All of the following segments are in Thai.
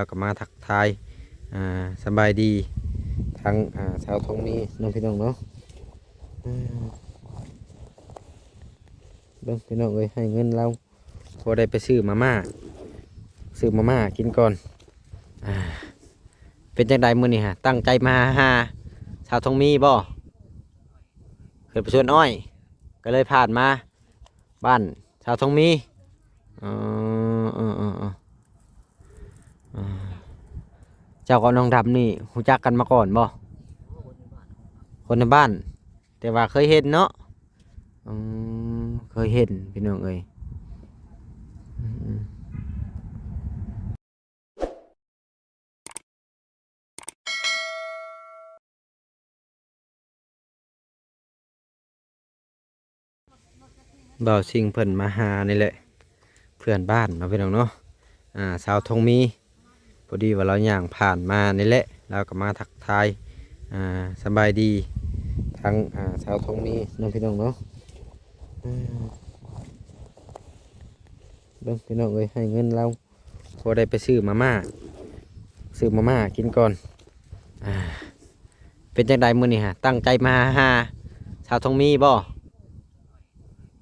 เราก็มาทักทายสบายดีทั้งชาวทงนี้น้องพี่น้องเนาะเบิ่งพี่น้องเอ้ยให้เงินเราพอได้ไปซื้อมาม่ากินก่อนเป็นจังไดมื้อนี้ฮะตั้งใจมาหาชาวทงมีบ่เกิดไปชวนอ้อยก็เลยผ่านมาบ้านชาวทงมีเจ้ากับน้องดำนี่รู้จักกันมาก่อนบ่คนในบ้านแต่ว่าเคยเห็นเนาะเคยเห็นพี่น้องเอ้ยบ่าวชิงเพิ่นมาหานี่แหละเพื่อนบ้านเนาะพี่น้องเนาะชาวทงมีพอดีว่าเราย่างผ่านมานี่แหละเราก็มาทักทายสบายดีทั้งชาวทงมีน้องพี่น้องเนาะเบิ่งพี่น้องเอ้ยให้เงินเราพอได้ไปซื้อมาม่ากินก่อนเป็นจังไดมื้อนี้ฮะตั้งใจมาหาชาวทงมีบ่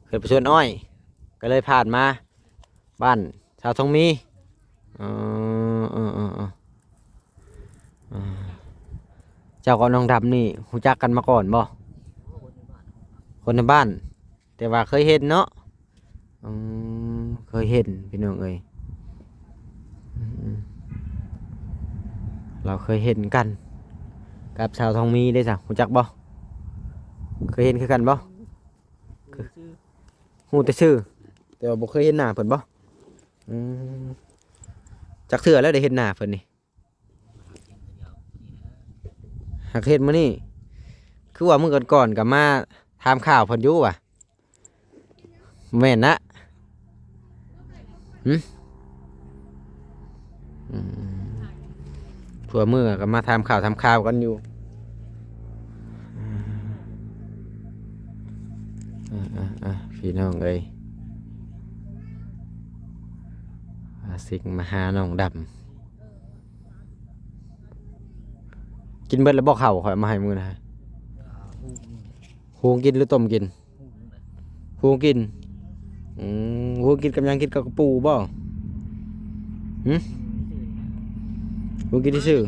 เกิดไปชวนอ้อยก็เลยผ่านมาบ้านชาวทงมีเจ้ากับน้องดำนี่รู้จักกันมาก่อนบ่คนในบ้านแต่ว่าเคยเห็นเนาะเคยเห็นพี่น้องเอ้ยเราเคยเห็นกันกับชาวทองมีได้จ้ะรู้จักบ่เคยเห็นคือกันบ่ฮู้แต่ชื่อแต่ว่าบ่เคยเห็นหน้าเพิ่นบ่จักเทื่อแล้วได้เห็นหน้าเพิ่นนี่หากเห็นมื้อนี้คือว่ามื้อก่อนๆก็มาถามข่าวเพิ่นอยู่ว่ะแม่นนะทั่วมื้อก็มาถามข่าวกันอยู่พี่น้องเอ้ยสิงมาหาน้องดำกินเบิดแล้วบ่เข้าข่อยมาให้มื้อนะฮูกินหรือต้มกินฮูกินฮูกินกับหยังกินกับกระปูบ่ฮูกินที่ซื่อ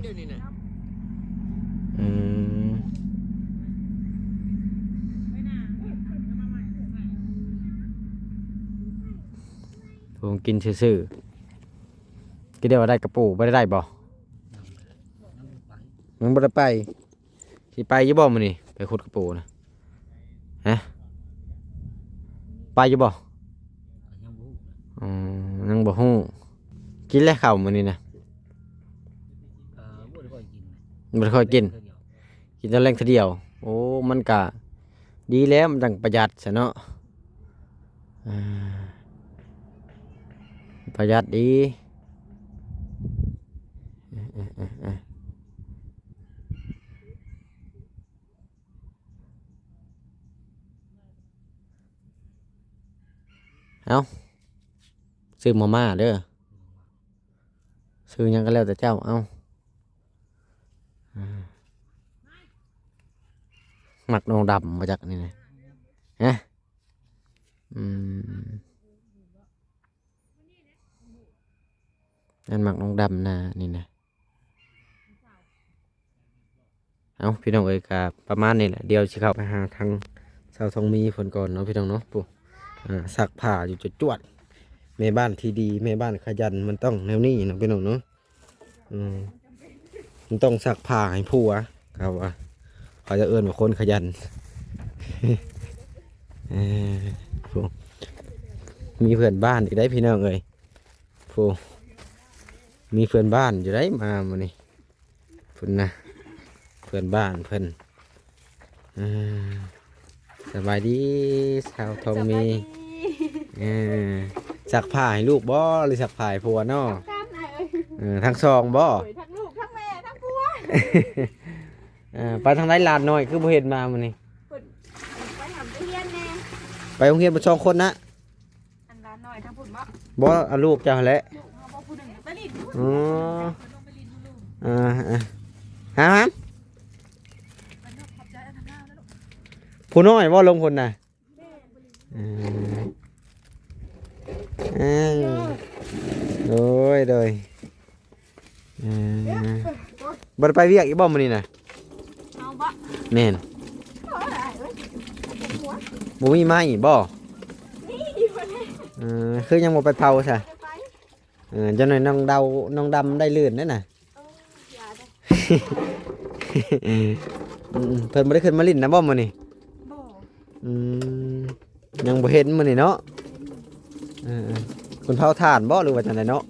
ฮูกินซื่อๆกินได้ว่าได้กระปูบ่ได้บ่มันบ่ได้ไปสิไปอยู่บ่มื้อนี้ไปขุดกระปูนะฮะไปอยู่บ่ยังบ่ฮู้กินแล้วข้าวมื้อนี้นะบ่ได้ค่อยกินตอนแรกทีเดียวโอ้มันก็ดีแล้วมันจังประหยัดซะเนาะประหยัดดีเอาซื้อมาม่าเด้อซื้อยังก็แล้วแต่เจ้าเอาหมักนองดำมาจากนี่นะฮะนั่นหมักนองดำนะนี่นะเอาพี่น้องเอ้ยกับประมาณนี้แหละเดี๋ยวจะเข้าไปหาทางชาวทองมีฝนก่อนเนาะพี่น้องเนาะปุ๊ซักผ้าอยู่จวดแม่บ้านที่ดีแม่บ้านขยันมันต้องแนวนี้นะพี่น้องเนาะมันต้องซักผ้าให้ผัวครับว่าเขาจะเอื้อนว่าคนขยันมีเพื่อนบ้านอีกได้พี่น้องเอ้ยมีเพื่อนบ้านอยู่ได้มาวันนี้เพื่อนนะเพื่อนบ้านเพื่อนสบายดีชาวทองมีซักผ้าให้ลูกบ่หรือซักผ้าให้ผัวเนาะทั้งสองบ่ทั้งลูกทั้งแม่ทั้งผัวไปทางไหนลานหน่อยคือบ่เห็นมามื้อนี้ไปทำเรียนแน่ไปโรงเรียนบ่2 คนนะอันลานหน่อยทั้งพุ่นบ่เอาลูกเจ้าแหละลูกเฮาบ่ผู้นึงไปลิ้น อ๋ออ่าอ่าฮะฮะผู้น้อยว่าลงคนน่ะอ่าอ่าโดยโดยอ่าบ่ได้ไปเวียกอีบ่มื้อนี้น่ะ เอาบะ แม่น เอาอะไรเว้ยหัว บ่มีไม้บ่ นี่อยู่เลย คือยังบ่ไปเผาซะ จะไป จังหน่อยน้องดำได้ลื่นนั่นน่ะ อย่าได้ เพิ่นบ่ได้ขึ้นมาลิ้นนะบ่มื้อนี้ บ่ อืมยังบ่เห็นมื้อนี้เนาะเออคุณเผาถ่านบ่หรือว่าจังไดเนาะ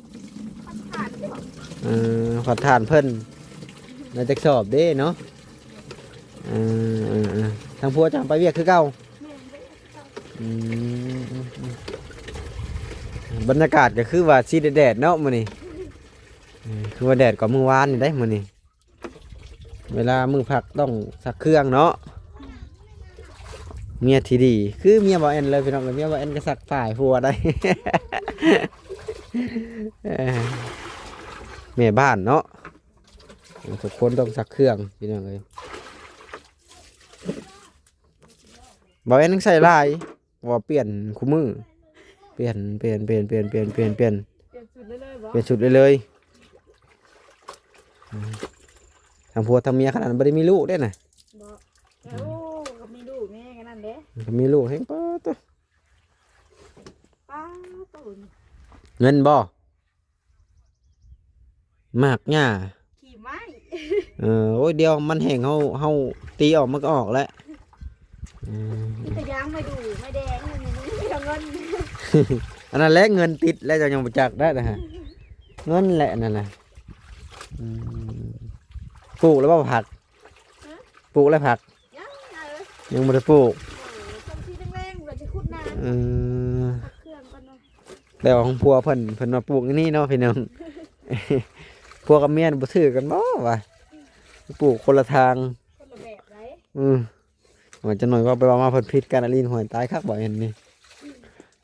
ขาดที่บอก ขอถ่านเพิ่นน่าจะสอบเด้เนาะทางผัวจังไปเวียกคือเก่า แม่นเด้อ อืบรรยากาศก็คือว่าสิแดดๆเนาะมื้อนี้คือว่าแดดกว่ามื้อวานนี่ได้มื้อนี้เวลามื้อพักต้องซักเครื่องเนาะเมียที่ดีคือเมียบ่แอนเลยพี่น้องเมียบ่แอนก็ซักฝ่ายผัวได้ แม่บ้านเนาะทุกคนต้องซักเครื่องพี่น้องเลยบ่แอนต้องใส่ลายว่าเปลี่ยนคู่มือเปลี่ยนสุดเลยบ่ เปลี่ยนชุดเลยทางผัวทางเมียขนาดบ่ได้มีลูกได้น่ะ บ่แล้วก็มีลูกแม่กันนั่นเด้ ก็มีลูกเฮงป๊าตัว ป้าตุ่น เงินบ่มากหญ้า ขี่ไม้ โอ้ยเดียวมันแห้งเฮาตีออกมันก็ออกแล้ว มีแต่ยางไม่ดูไม่แดงนี่มีแต่เงิน อันนั้นแหละเงินติดแล้วจะยังบ่จักได้นะฮะเงินแหละนั่นน่ะปลูกแล้วบ่ผักปลูกแล้วผัก ยังไงเอ้ย ยังบ่ได้ปลูก ต้นที่แรงๆเราจะขุดน้ำ เออ เครื่องก่อนเนาะ แล้วของผัวเพิ่นมาปลูกนี่เนาะพี่น้อง ผัวกับเมียบ่ถือกันบ่วะปลูกคนละทาง คนละแบบไร ว่าจะหน่อยว่าไปว่ามาเพิ่นผิดกันอลินหวยตายคักบ่เห็นนี่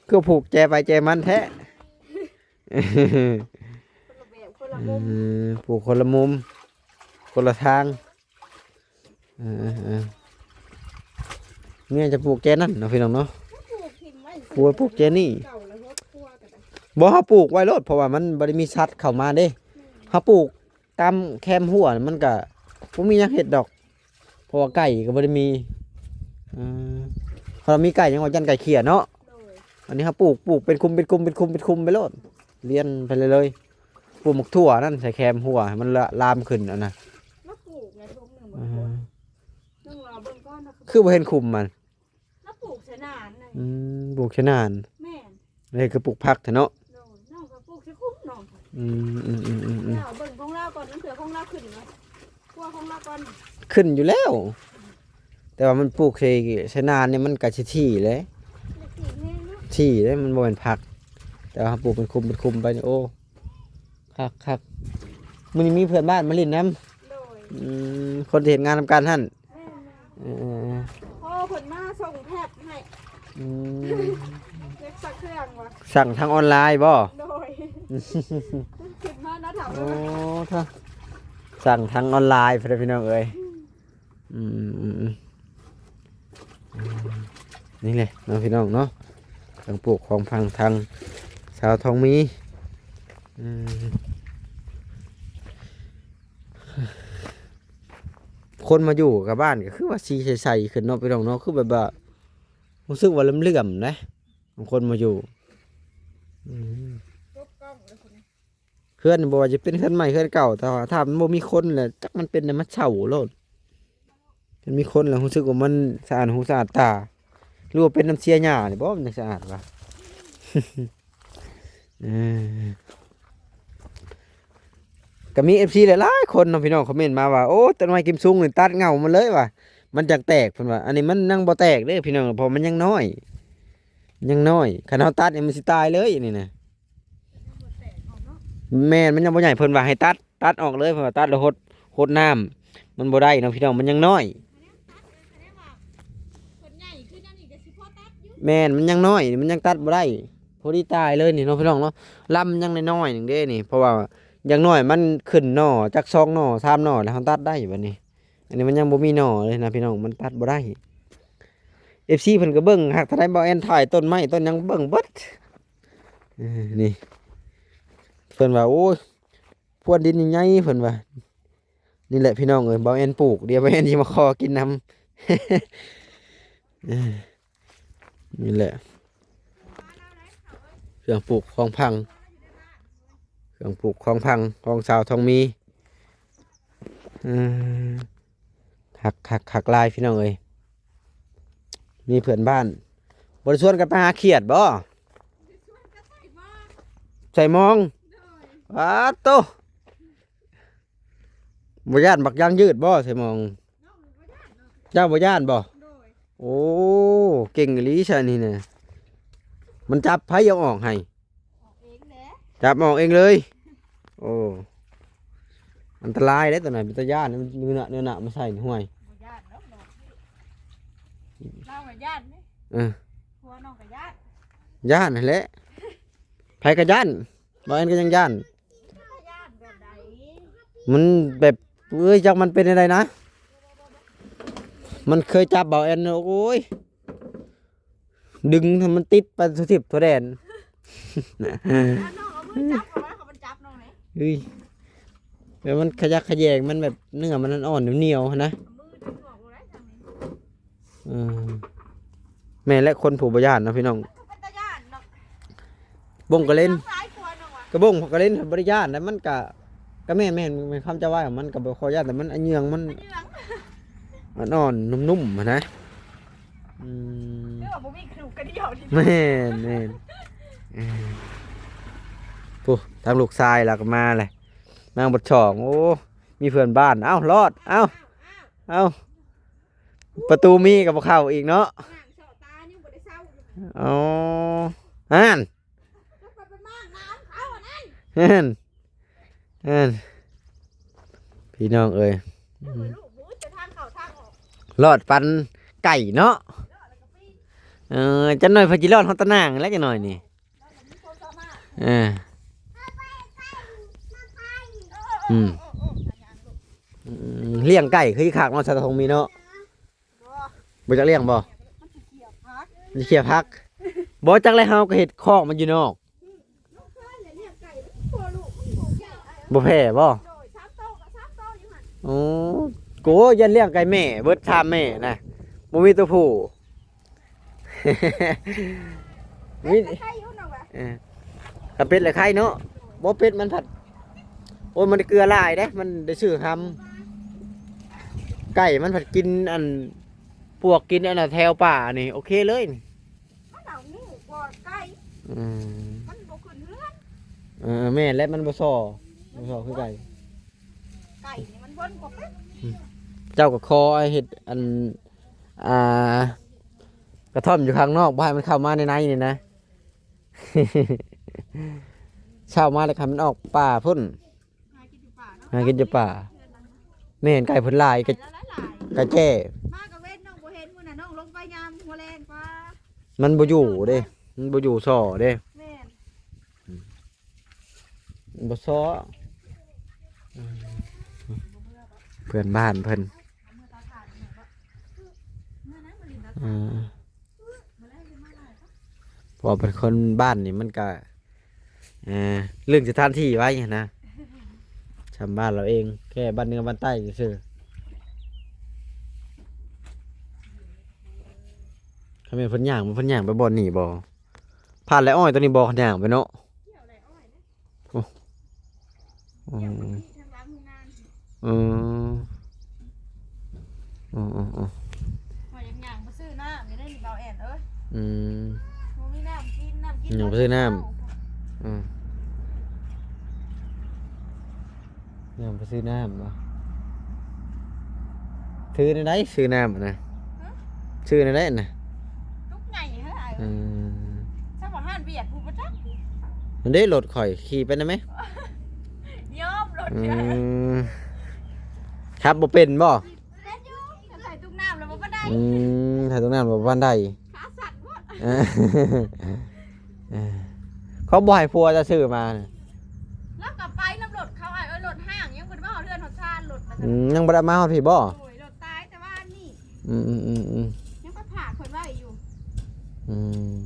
คือผูกแจไปแจมันแท้ คนละแบบคนละมุม ปลูกคนละมุมคนละทางเมียจะปลูกแจนั่นเนาะพี่น้องเนาะ ปลูกถิ่นไว้ ผัวปลูกแจนี่ เก่าแล้วพวกกันนะ บ่เฮาปลูกไว้โลดเพราะว่ามันบ่ได้มีสัตว์เข้ามาเด้เฮาปลูกตามแคมหัวมันก็บ่มีหยังเฮ็ดดอกเพราะว่าไก่ก็บ่ได้มีพอเรามีไก่ยังว่าจันไก่เขียเนาะ โดย อันนี้เฮาปลูกเป็นคุมไปโลดเรียนไปเลยปลูกหมกถั่วนั่นใส่แคมหัวให้มันลามขึ้นอันน่ะ แล้วปลูกในทุ่งหนึ่งบางคนนึ่งรอเบิ่งก้อนนะ คือบ่เห็นคุมมัน แล้วปลูกชะนานเลย ปลูกชะนาน แม่น นี่คือปลูกผักเถอะเนาะ โดนน้องก็ปลูกชะคุ้มน้อง อืม เราเบิ่งของเราก่อนนั่นเถื่อของเราขึ้นเนาะพวกของเราก่อน ขึ้นอยู่แล้ว แต่ว่ามันปลูกใส่ชะนานเนี่ยมันก็สิที่เลย เล็กสีแม่เนาะ ที่เลยมันบ่เป็นผัก แต่ว่าปลูกเป็นคุมไปนี่โอ้คักมื้อนี้มีเพื่อนบ้านมาเล่นน้ โดย ำคนที่เห็นงานทำการท่าน แม่น เออ พ่อผลมาส่งแทบให้ อืม เล็กสักเครื่องวะ สั่งทางออนไลน์บ่ โดยขึ้นมานะถาม โอ้ ว่า ท่าสั่งทางออนไลน์พี่น้องเอ้ยนี่เลยน้องพี่น้องเนาะทางปลูกของพังทางสาวทองมีคนมาอยู่กับบ้านก็คือว่าสีใสๆขึ้นเนาะพี่น้องเนาะคือแบบว่ารู้สึกว่าเลื่อมๆนะบางคนมาอยู่ ลบกล้องเลยคน เพื่อนบอกว่าจะเป็นเพื่อนใหม่เพื่อนเก่าแต่ว่าถ้ามันบ่มีคนแหละจักมันเป็นในมันเฉาโลดมันมีคนแล้วรู้สึกว่ามันสะอาดหูสะอาดตาหรือว่าเป็นน้ำเสียหญ้านี่บ่มันจังสะอาดวะ เออก็มี FC หลายๆคนเนาะพี่น้องคอมเมนต์มาว่าโอ้ต้นไม้กิมซุงนี่ตัดเงามันเลยว่ะมันจักแตกเพิ่นว่าอันนี้มันยังบ่แตกเด้อพี่น้องเพราะมันยังน้อยคันเฮาตัดนี่มันสิตายเลยนี่นะ แม่นมันยังบ่ใหญ่เพิ่นว่าให้ตัดออกเลยเพิ่นว่าตัดแล้วหดน้ำมันบ่ได้เนาะพี่น้องมันยังน้อย คนใหญ่ขึ้นนั่นอีกก็สิพ่อตัดอยู่ แม่นมันยังน้อยมันยังตัดบ่ได้พอดีตายเลยนี่เนาะพี่น้องเนาะลำยังน้อยๆหนึงเด้นี่เพราะว่า อย่างน้อยมันขึ้นหน่อจัก2หน่อ3หน่อแล้วเราตัดได้บัดนี้อันนี้มันยังบ่มีหน่อเลยนะพี่น้องมันตัดบ่ได้ FC เพิ่นก็เบิ่งหากถ้าได้บ่แอนถ่ายต้นไม้ต้นหยังเบิ่งเบิดนี่เพิ่นว่าโอ้ยพรวนดินใหญ่ๆเพิ่นว่านี่แหละพี่น้องเอ้ยบ่แอนปลูกเดี๋ยวบ่แอนสิมาขอกินน้ำ นี่แหละเครื่องปลูกของพังเครื่องปลูกของพังของสาวทองมีหักลายพี่น้องเอ้ยมีเพื่อนบ้านบริชวนกันไปหาเขียดบ่ใส่มองว้าโตบ่ย่านบักยางยืดบ่ใส่มองเจ้าบ่ย่านบ่โอ้เก่งอีหลีใช่นี่เนี่ยมันจับไผเอาออกให้จับออกเองเลยโอ้อันตรายเด้ตัวไหนเป็นตาย่านมันเนื้อหนักมาใส่ในห้วยเรากับญาตินี่ผัวน้องกับญาติ ย่านนั่นแหละไผก็ย่านบ่แอนก็ยังย่าน ญาติแบบใด มันแบบเอ้ยจักมันเป็นอะไรนะมันเคยจับบ่แอนโอ้ยดึงให้มันติดไปทุทิพทั่วแดน น้องเอามือจับเอาไว้เขามันจับน้องไหน เฮ้ยแบบมันขยักขยงมันแบบเนื้อมันอ่อนเหนียวๆนะ มือดึงออกเลยทางนี้ แม่และคนผู้บ่ย่านนะพี่น้อง เป็นตาญาติเนาะ บงก็เล่น ซ้ายขวาน้องวะ กระบงก็เล่นบ่ได้ย่านนะมันก็แม่นมันคำจะว่าของมันก็บ่ค่อยย่านแต่มันอันเยืองมัน มันเหลือง มันอ่อนนุ่มๆนะ เรื่องบ่มีกระดูกกระเดี่ยวนี่ แม่นปุ๊ทางลูกทรายแล้วก็มาเลยนางบดช่องโอ้มีเพื่อนบ้านเอ้ารอดเอ้าประตูมีกับเข้าอีกเนาะ นางเสาตายังบ่ได้เศร้าอยู่ อ๋อฮั่น แล้วไปเป็นมากน้ำเขาอันนั้น ฮั่นพี่น้องเอ้ย ลูกหมูจะทางเข้าทางออก รอดปันไก่เนาะจันหน่อยพอจิรอดฮอตตะนางแล้วจันหน่อยนี่เลี้ยงไก่คือขากเนาะชาวทงมีเนาะบ่จักเลี้ยงบ่มันเขี่ยพักบ่จักเลยเฮาก็เฮ็ดคอกมันอยู่นอกบ่แพ้บ่โอ้โกยันเลี้ยงไก่แม่เบิดชามแม่นะบ่มีตัวผู้มีกระเป็ดและไข่เนาะบ่เป็ดมันผัดโอ้ยมันเกลือลายเด้มันได้ซื้อทำไก่มันผัดกินอันพวกกินอันน่ะแถวป่านี่โอเคเลยนี่ มันเอาหมูกอดไก่มันบ่ขึ้นเรือน แม่และมันบ่ซ้อคือไก่ ไก่นี่มันวนกว่าเป็ด เจ้าก็คอไอ้เฮ็ดอันกระท่อมอยู่ข้างนอกบ่ให้มันเข้ามาในนี่นะ เช้ามาเลยค่ะมันออกป่าพุ่น หากินอยู่ป่าเนาะ หากินอยู่ป่าแม่เห็นไก่พุ่นลายไก่ แล้วหลาย ไก่แจ้ ๆมากับเว้นน้องบ่เห็นมื้อน่ะน้องลงไปยามหัวแรงป่า มันบ่อยู่เด้มันบ่อยู่ซ้อเด้ แม่น มันบ่ซ้อเพื่อนบ้านเพิ่นพอเป็นคนบ้านนี่มันก็เรื่องสถานที่ไว้นะชำบ้านเราเองแค่บ้านเหนือบ้านใต้ซื่อทำไมเพิ่นย่างไปบ่อนนี่บ่ผ่านแล้วอ้อยตัวนี้บ่ย่างไปเนาะ เที่ยวไรอ้อยนะ อื เที่ยว ม ที่ทางร้านมื้อนาน อืม ว่าอย่างย่างบ่ซื้อน้ำนี่ได้นี่เบาแอนเอ้ย อืม บ่มีน้ำกินกิน ยังบ่ซื้อน้ำ ยังไปซื้อน้ำบ่ซื้อในไหนซื้อน้ำนะซื้อในไหนน่ะ ทุกไงเฮ้ย อืม ถ้าบ่ห้านเบียดผู้บ่จัก มันได้รถข่อยขี่ไปได้ไหม ยอมรถ อื เดียว มครับบ่เป็นบ่ เล่นอยู่ใส่ทุกน้ำแล้วบ่ได้ ถ้าตรงนั้นบ่บ้านใด ขาสั่นบ่ เขาบ่ให้พัวจะซื้อมาน่ะ แล้วก็ไปน้ำรถเขา ยังบ่ได้มาฮอดพี่บ่โอ้ยเราตายแต่ว่านี่ อืมยังก็ผ่าคนไว้อยู่ อืม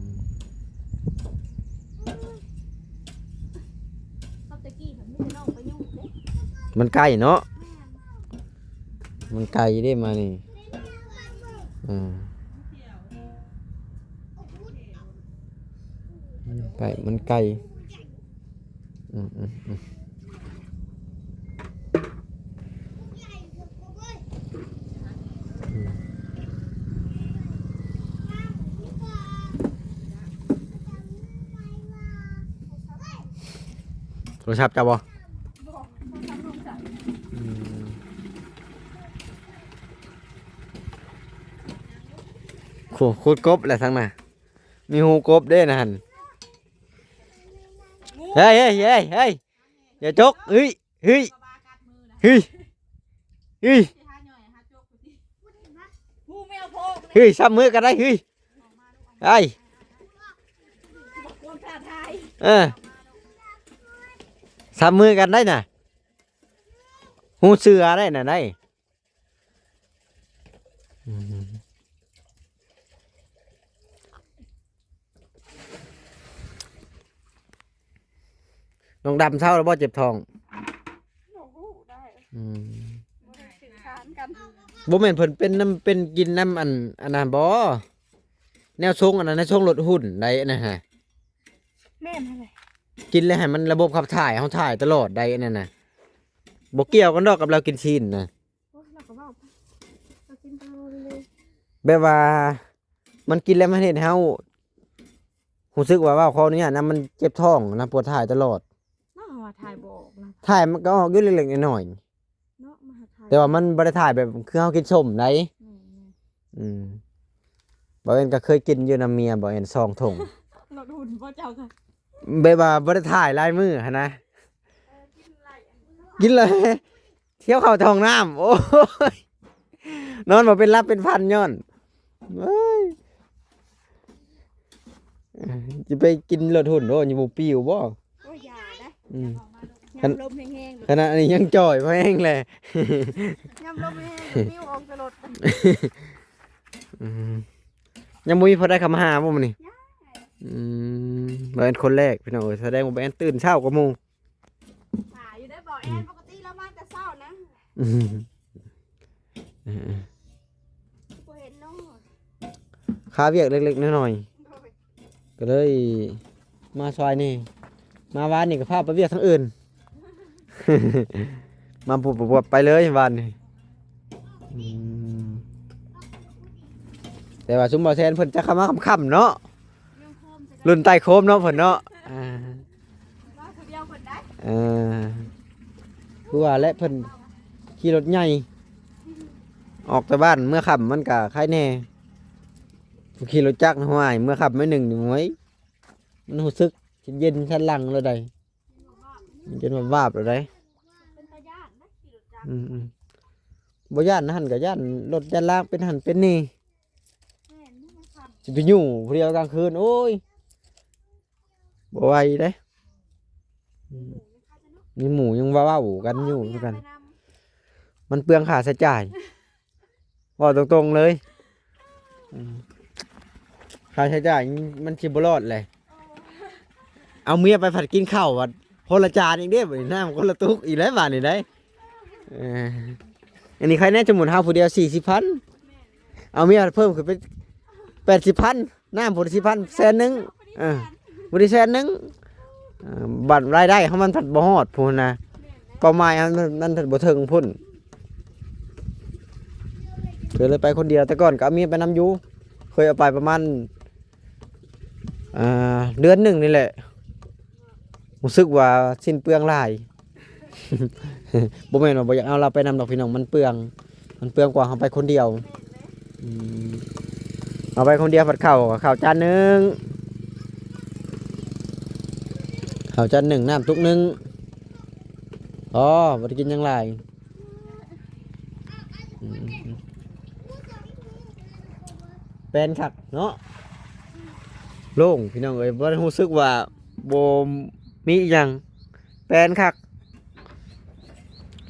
เขาตะกี้ผมไม่ได้น้องไปยุ่งเด้ มันไกลเนาะมันไกลเด้มานี่ไกลมันไกลโทรศัพท์จับบ่ บอกเขาทำลงใส่ ขุดกบแหละทั้งน่ะมีหูกบเด้นะหั่นเฮ้ยอย่าจกเฮ้ยกระบากัดมือนะ เฮ้ย ที่หาหน่อยหาจกสิหูไม่เอาโพก เฮ้ยซ้ำมือกันได้เฮ้ยไอ้ คนท่าทาย ซ้ำมือกันได้น่ะหูเสือได้น่ะได้น้องดำเศร้าแล้วบ่เจ็บท้อง โอ้โหได้ บ่ได้สื่อสารกัน บ่แม่นเพิ่นเป็นน้ำเป็นกินน้ำอันนั้นบ่แนวทรงอันนั้นแนวทรงลดหุ่นได้อันนั้นฮะ แม่นอะไร กินแล้วให้มันระบบขับถ่ายเฮาถ่ายตลอดได้อันนั้นน่ะบ่เกี่ยวกันดอกกับเรากินชีนนะ โอ้ยเราก็ว่าเรากินตลอดเลย แบบว่ามันกินแล้วมันเฮ็ดให้เฮารู้สึกว่าขออนุญาตนะมันเจ็บท้องนะปวดถ่ายตลอด น่าว่าถ่ายบอกนะ ถ่ายมันก็ออกอยู่เล็กๆน้อย เนาะมาถ่าย ๆแต่ว่ามันบ่ได้ถ่ายแบบคือเฮากินส้มได้ แม่ บ่เอ็นก็เคยกินอยู่นำเมียบ่เอ็น2ถุง ๆเราดุนพ่อเจ้าค่ะ แบบว่าบ่ได้ถ่ายลายมือหั่นนะ กินเลยเที่ยวเข้าท้องน้ำโอ้ยนอนมาเป็นรับเป็นพันย้อนเฮ้ยจะไปกินรถหุ่นโอ้ยมูปิวบ่ โอ้ยอย่านะ อืม ยำลมแห้งๆ ขณะนี้ยังจ่อยเพราะแห้งเลย ยำลมแห้งๆปิ้วออกตลอด ยังบ่มีพอได้คำหาบ่มื้อนี้บ่เป็นคนแรกพี่น้องเอ้ยแสดงว่าบ่แม่นตื่นเช้ากว่าหมู่ หาอยู่ได้บอกแอนปกติแล้วมาแต่เช้านะบ่เห็นเนาะ ค่าเวียกเล็กๆน้อยๆก็เลยมาซอยนี่มาวานนี่ก็พาไปเวียกทั้งอื่น มาปุบๆไปเลยวานนี่แต่ว่าซุมบ่แซนเพิ่นจะเข้ามาค่ำๆเนาะ ยังโคมจะได้ รุ่นใต้โคมเนาะเพิ่นเนาะว่าคนเดียวคนได้ คือว่าและเพิ่นขี่รถใหญ่ออกจากบ้านเมื่อค่ำมันก็ใครแน่ขี่รถจักรห้วยเมื่อค่ำไม่หนึ่งหน่วยมันรู้สึกเย็นชั้นหลังเลยได้เย็นวาบๆเลยได้ เป็นตาญาตินะขี่รถจักร บ่ย่านหันกับย่านรถย่านลากเป็นหันเป็นนี่ แม่นนี่มันขับ สิไปอยู่ผู้เดียวกลางคืนโอ้ยบ่ไหวเด้มีหมูยังว้าวๆกันอยู่ด้วยกัน มันเปลืองค่าใช้จ่ายบอกตรงๆเลยค่าใช้จ่ายมันสิบ่รอดเลยเอาเมียไปผัดกินข้าววัดคนละจานอีกเด้บ่น้ำคนละตุกอีกแล้วบาทนี่ได้อันนี้ใครแน่จะหมุนเฮาผู้เดียว40,000เอาเมียเพิ่มขึ้นเป็น80,000น้ำผู้ละ10,000แสนนึงบ่ได้แสนนึงบัตรรายได้เฮามันผัดบ่ฮอดพุ่นนะเป้าหมายมันผัดบ่ถึงพุ่นเคยเลยไปคนเดียวแต่ก่อนก็เอาเมียไปนำอยู่เคยเอาไปประมาณเดือนหนึ่งนี่แหละรู้สึกว่าสิ้นเปลืองหลาย บ่แม่นว่าบ่อยากเอาเราไปนำดอกพี่น้องมันเปลืองกว่าเอาไปคนเดียวเอาไปคนเดียวผัดข้าวจานหนึงข้าวจานหนึ่งน้ำทุกหนึงอ๋อบ่ได้กินหยังหลายเป็นคักเนาะโล่งพี่น้องเอ้ยบ่ได้รู้สึกว่าบ่มีอีหยังเป็นคัก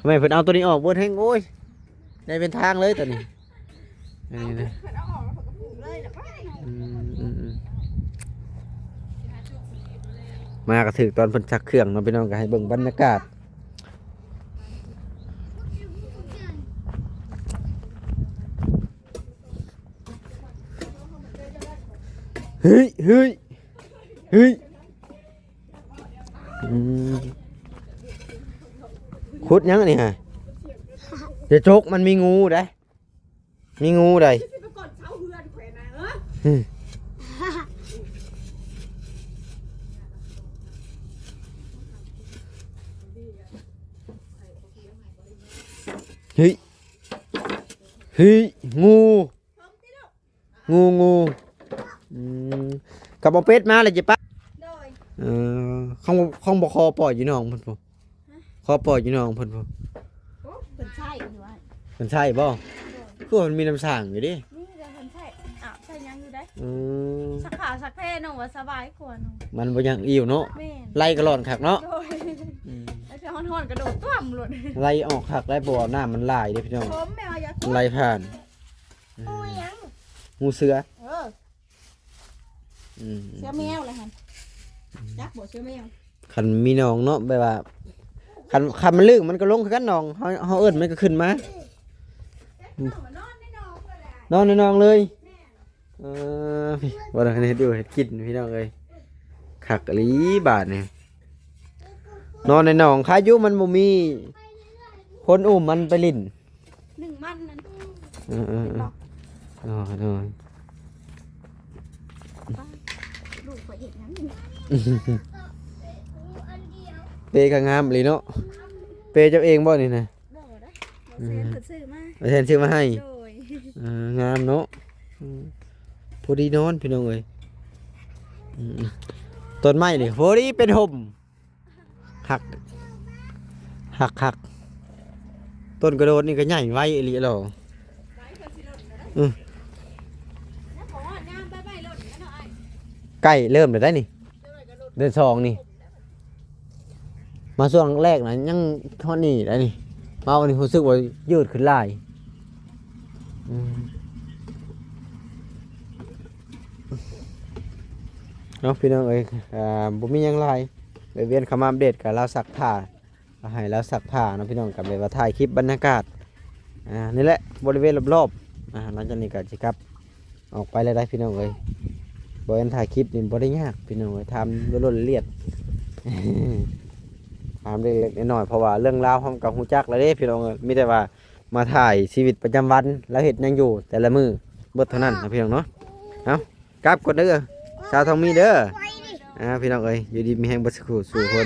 ทำไมเพิ่นเอาตัวนี้ออกเบิดแฮงโอ้ยได้เป็นทางเลยตัวนี้อันนี้นะ เพิ่นเอาออกแล้วเพิ่นก็ปลูกเลยแล้วก็ มากระถึกตอนเพิ่นชักเครื่องเนาะพี่น้องก็ให้เบิ่งบรรยากาศเฮ้ยเฮ้ยเฮ้ยขุดยังอันนี่ฮะเดี๋ยวจกมันมีงูได้มีงูได้ สิไปกดเช้าเฮือนแขวนน่ะเฮ้ยเฮ้ยงูงูกับเอาเป็ดมาเลยจิปะ โดย ข้องบ่คอปล่อยอยู่น้องเพิ่นพุ่นคอปล่อยอยู่น้องเพิ่นพุ่น โอ้เพิ่นใช่หรือว่า มันใช่บ่คือว่ามันมีน้ำสั่งอยู่ดิ นี่เดี๋ยวเพิ่นใช่ใช่ยังอยู่ได้ อืม สักขาสักเพน้องว่าสบายกว่าน้อง มันบ่ยังอิ่วเนาะ แม่น ไล่กระหล่อนคักเนาะ โดยไอ้เจ้าฮ้อนๆกระโดดต้วมหลุด ไล่ออกคักไล่บ่อน้ำมันหลายเด้พี่น้อง ผมแม่ว่าอย่า มันไล่ผ่านงูเสือ เสื้อแมวเลยฮะจักบ่เสื้อแมว คันมีน้องเนาะแบบว่าคันมันลึกมันก็ลงคือกันน้องเฮาเอิ้นมันก็ขึ้นมา น้องนอนในน้องเลยแหละ นอนในน้องเลยพี่บ่ได้เฮ็ดอยู่เฮ็ดกินพี่น้องเอ้ยคักอีหลีบาดนี่นอนในน้องคายุมันบ่มีคนอุ้มมันไปลิ้น หนึ่งมันนั่น ลูกข่อยเห็นหยังนี่ เปก็งามเลยเนาะเปเจ้าเองบ่นี่นะ บ่ได้บ่เซ็นเพิ่นซื้อมา ไปแทนชื่อมาให้ โดย งามเนาะพอดีนอนพี่น้องเอ้ยต้นไม้นี่พอดีเป็นห่มหักต้นกระโดดนี่ก็ใหญ่ไว้อีหลีหรอ ไว้เพิ่นสิลดนะแล้วบอกว่างามใบๆลดนะเนาะไอ้ ใกล้เริ่มแล้วได้นี่เดือนสองนี่มาช่วงแรกนะยังเท่านี้ได้นี่มาวันนี้รู้สึกว่ายืดขึ้นหลายเนาะพี่น้องเอ้ยบ่มีหยังหลายไปเวียนเข้ามาอัปเดตกับเราซักผ้าเอาให้เราซักผ้าเนาะพี่น้องกับเลยว่าถ่ายคลิปบรรยากาศนี่แหละบริเวณรอบๆหลังจากนี้ก็สิครับออกไปเลยได้พี่น้องเอ้ยบ่เห็นถ่ายคลิปนี่บ่ได้ยากพี่น้องเอ้ยทำล้วนๆเลียด ทำเล็กๆน้อยๆเพราะว่าเรื่องราวของกับฮู้จักแล้วเด้พี่น้องเอ้ยมีแต่ว่ามาถ่ายชีวิตประจำวันแล้วเฮ็ดหยังอยู่แต่ละมื้อเบิดเท่านั้นนะพี่น้องเนาะเอากลับกดเด้อชาวทองมีเด้อพี่น้องเอ้ยอยู่ดีมีแฮงบ่สักครู่สู่คน